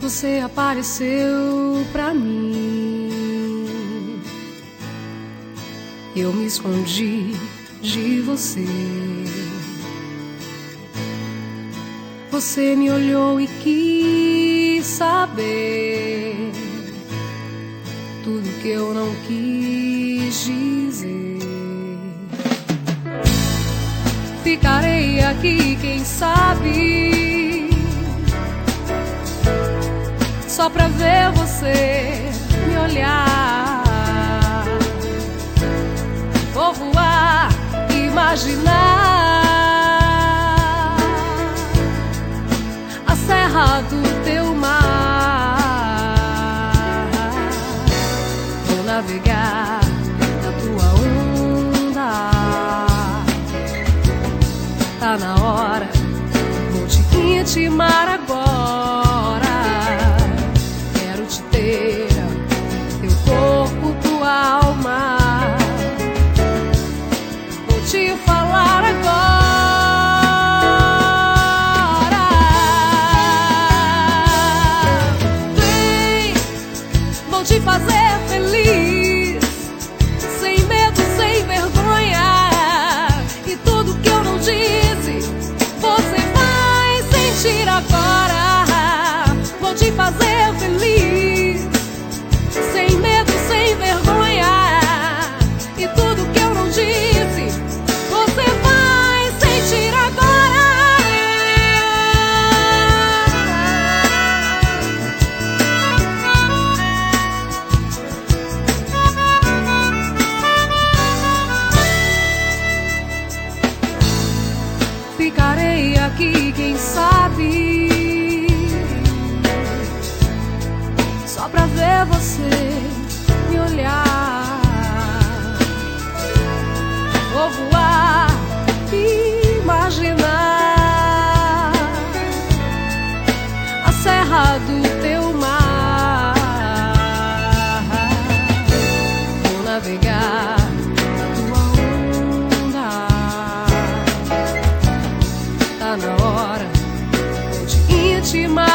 Você apareceu pra mim, eu me escondi de você. Você me olhou e quis saber tudo que eu não quis dizer. Ficarei aqui, quem sabe, só pra ver você me olhar. Vou voar, imaginar a serra do teu mar. Vou navegar na tua onda. Tá na hora, vou te intimar agora. Quero te ter, teu corpo, tua alma. Vou te falar agora. Vem, vou te fazer feliz, sem medo, sem vergonha. E tudo que eu não disse, você vai sentir agora. Vou te fazer feliz, sem medo, sem vergonha. E tudo que eu não disse, você vai sentir agora. Ficarei aqui, quem sabe, só pra ver você me olhar. Vou voar, imaginar a serra do teu mar. Vou navegar na tua onda. Tá na hora, vou te intimar